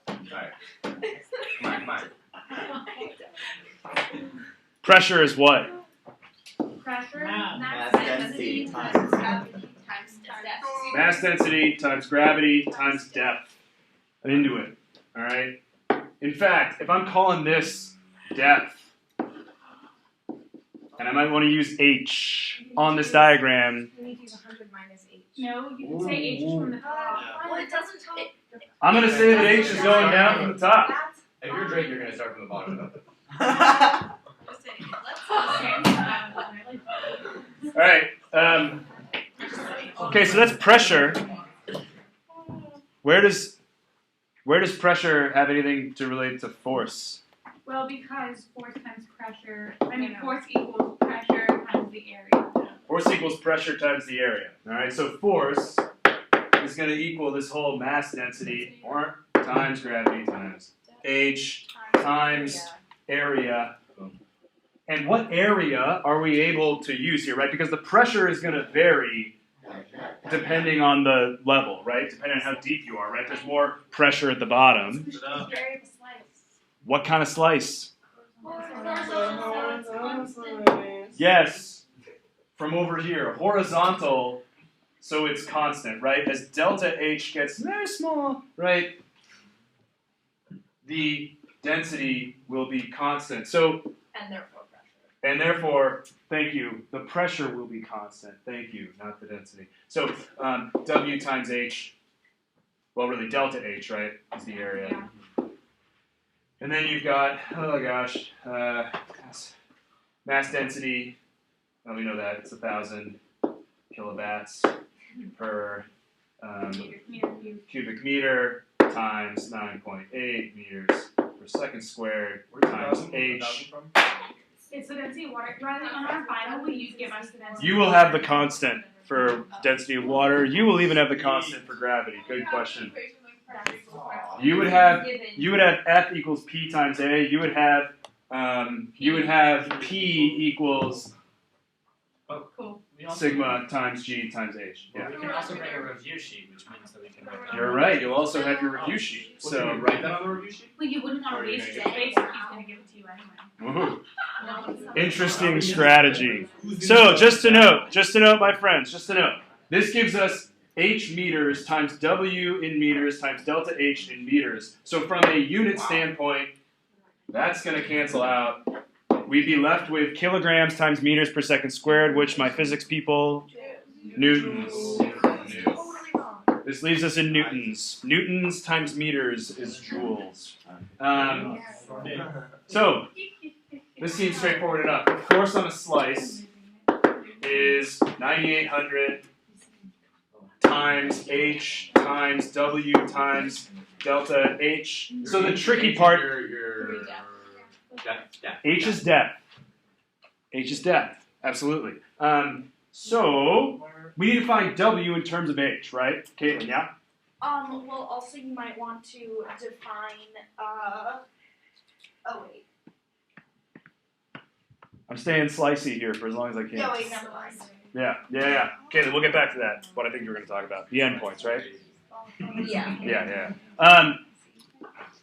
Alright. Come on. Pressure is what? Pressure. Mass density times gravity. Mass density times gravity times depth. I'm into it. All right. In fact, if I'm calling this depth, and I might want to use h on this diagram. You need to use 100 minus h. No, you can say h is from the top. Well, it doesn't tell it. I'm going to say that h is going down from the top. If you're Drake, you're going to start from the bottom. All right. Okay, so that's pressure. Where does pressure have anything to relate to force? Well, because force times pressure, force equals pressure times the area. Force equals pressure times the area. All right, so force is going to equal this whole mass density or times gravity times h times area. And what area are we able to use here, right? Because the pressure is going to vary depending on the level, right? Depending on how deep you are, right? There's more pressure at the bottom. What kind of slice? Yes, from over here. Horizontal, so it's constant, right? As delta H gets very small, right? The density will be constant. So, and therefore, thank you, the pressure will be constant. Thank you, not the density. So, W times H, well, really, delta H, right, is the area. Yeah. And then you've got, oh gosh, mass density, we know that, it's 1,000 kilowatts per cubic meter times 9.8 meters per second squared times H. It's the density of water. Riley, on our final, will you give us the density? You will have the constant for density of water. You will even have the constant for gravity. Good question. You would have F equals P times A. You would have P equals sigma times G times H. Yeah. We can also bring a review sheet, which means that we can write that. You're right. You'll also have your review sheet. So write that on the review sheet? Well, you wouldn't want to waste your space if he's going to give it to you anyway. woohoo. Interesting strategy. So just to note, my friends, this gives us H meters times W in meters times delta H in meters. So from a unit standpoint, that's going to cancel out. We'd be left with kilograms times meters per second squared, which my physics people, newtons. This leaves us in newtons. Newtons times meters is joules. So this seems straightforward enough. The force on a slice is 9,800 times H times W times delta H. So the tricky part, H is depth. H is depth, absolutely. So we need to find W in terms of H, right? Caitlin, yeah? Well, also you might want to define, oh wait. I'm staying slicey here for as long as I can. No, wait, never mind. Yeah. Caitlin, we'll get back to that. What I think you were going to talk about. The endpoints, right? Yeah. Yeah.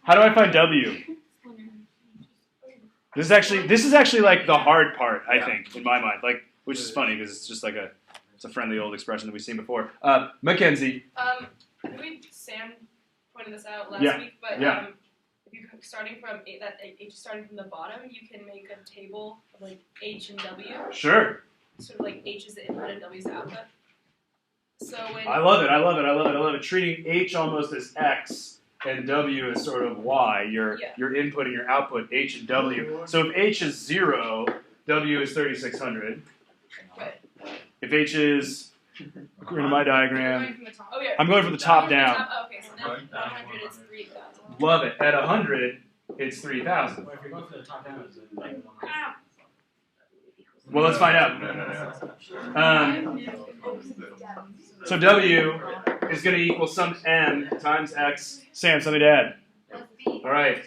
How do I find W? This is actually like the hard part, I think, in my mind. Like, which is funny because it's just like it's a friendly old expression that we've seen before. Mackenzie. I think Sam pointed this out last week, but if you're starting from H starting from the bottom, you can make a table of like H and W. Sure. Sort of like H is the input and W is the output. So when I love it. Treating H almost as X and W is sort of Y, your input and your output, H and W. So if H is 0, W is 3,600. Right. If H is, according to my diagram, from the top. Oh, yeah. I'm going from the top down. Okay, so then 100 is 3,000. Love it. At 100, it's 3,000. Well, if you're going from the top down, it's like Well, let's find out. So W is going to equal some M times X. Sam, something to add. All right.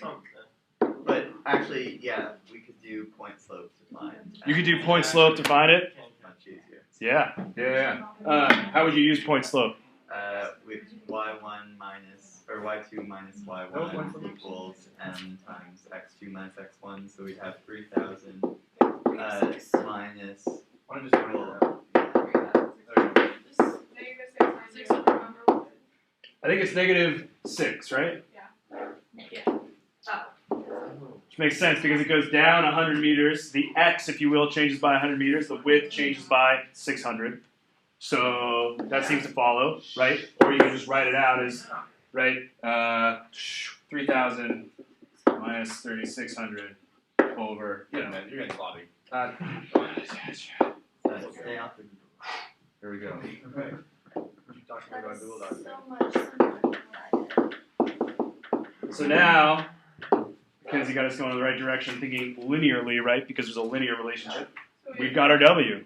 But actually, yeah, we could do point slope to find. You could do point slope to find it? Much easier. Yeah. How would you use point slope? with y1 minus, or y2 minus y1 equals m times x2 minus x1, so we'd have 3,000 minus, Why don't you just find it out? I think it's -6, right? Which makes sense because it goes down 100 meters. The x, if you will, changes by 100 meters. The width changes by 600. So that seems to follow, right? Or you can just write it out as, right, 3,000 minus 3,600 over, you know. You're getting sloppy. stay off the Here we go. Okay. Talk to me about Google Docs. So much simpler than what I did. So now, Mackenzie got us going in the right direction, thinking linearly, right? Because there's a linear relationship. We've got our W.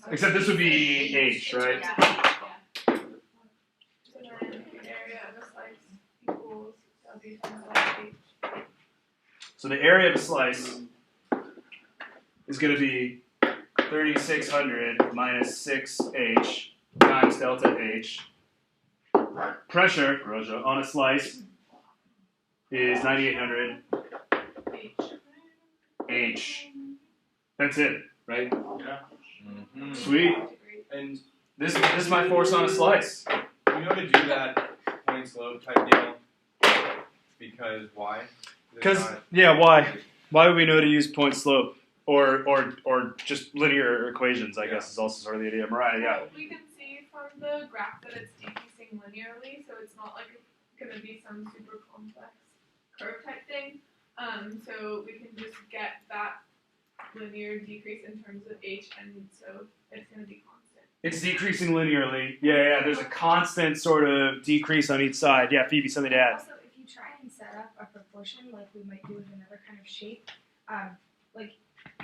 Except this would be H, right? Yeah. So then the area of a slice equals W times H. So the area of a slice is going to be 3,600 minus 6H times delta H. Pressure, on a slice is 9,800 H. That's it, right? Yeah. Mm-hmm. Sweet. And This is my force on a slice. you know to do that point slope type deal? Because why? Because, yeah, why? Why would we know to use point slope? Or just linear equations, I guess, is also sort of the idea. Mariah, yeah. Well, we can see from the graph that it's decreasing linearly, so it's not like going to be some super complex curve type thing. So we can just get that linear decrease in terms of h, and so it's going to be constant. It's decreasing linearly. Yeah, there's a constant sort of decrease on each side. Yeah, Phoebe, something to add. Also, if you try and set up a proportion like we might do with another kind of shape, like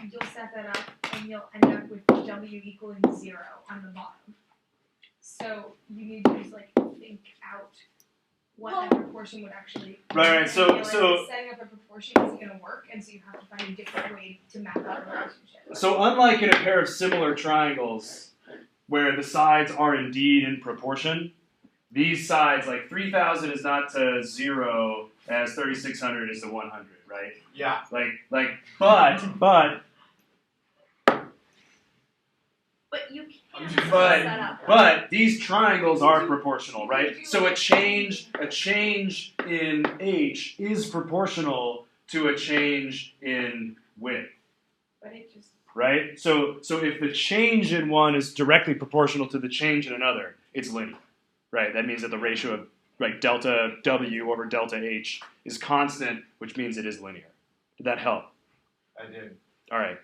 you'll set that up and you'll end up with W equaling 0 on the bottom. So you need to just like think out what that proportion would actually. Right. So setting up a proportion isn't going to work, and so you have to find a different way to map out a relationship. So unlike in a pair of similar triangles where the sides are indeed in proportion, these sides, like 3,000 is not to 0 as 3,600 is to 100, right? Yeah. But you can't set up. But these triangles are proportional, right? So a change in H is proportional to a change in width, But it just right? So if the change in one is directly proportional to the change in another, it's linear, right? That means that the ratio of delta W over delta H is constant, which means it is linear. Did that help? I did. All right.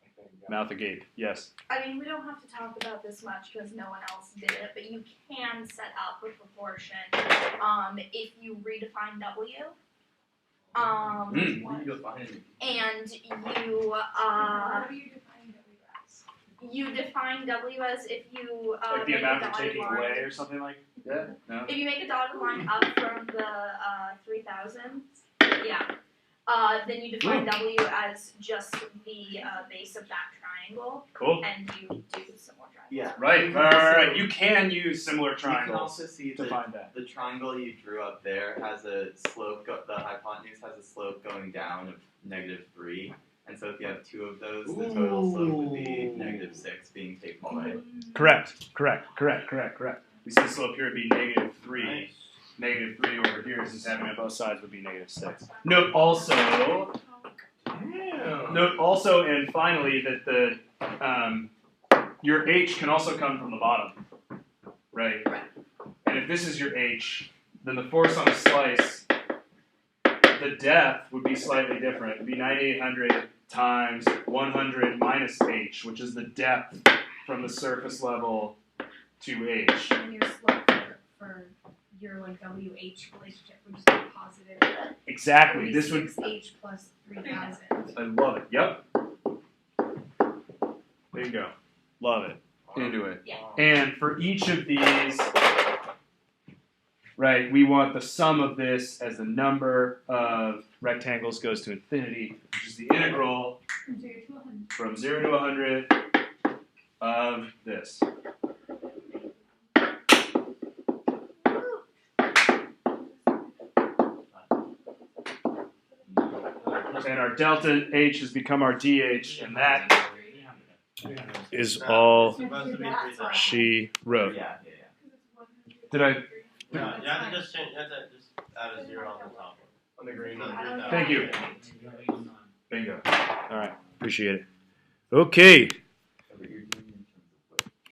I think, yeah. Mouth agape. Yes. I mean, we don't have to talk about this much because no one else did it, but you can set up a proportion if you redefine W. You'll find it. And you how do you define W as? you define W as if you Like the make amount a you're dotted taking line. away or something like that? No? If you make a dotted line up from the 3,000, then you define W as just the base of that triangle, Cool. and you do some more triangles. Yeah. Right. You can use similar You can triangles also see to find that. the triangle you drew up there has a slope, the hypotenuse has a slope going down of -3. And so if you have two of those, the total slope would be -6 being taken away. Correct. We see the slope here would be -3. Nice. -3 over here, since having it on both sides would be -6. Note also, and finally, that the your H can also come from the bottom, right? And if this is your H, then the force on the slice, the depth would be slightly different. It would be 9,800 times 100 minus H, which is the depth from the surface level to H. And your slope for your like WH relationship would just be positive. Exactly. This would. 6H plus 3,000. I love it. Yep. There you go. Love it. Into it. Yeah. And for each of these, right, we want the sum of this as the number of rectangles goes to infinity, which is the integral from 0 to 100 of this. and our delta H has become our DH, and that is all Supposed to be 3,000. she wrote. Yeah. Did I? No, you have to just change. You have to just add a 0 on the top one. On the green on 3,000. Thank you. Bingo. All right, appreciate it. Okay.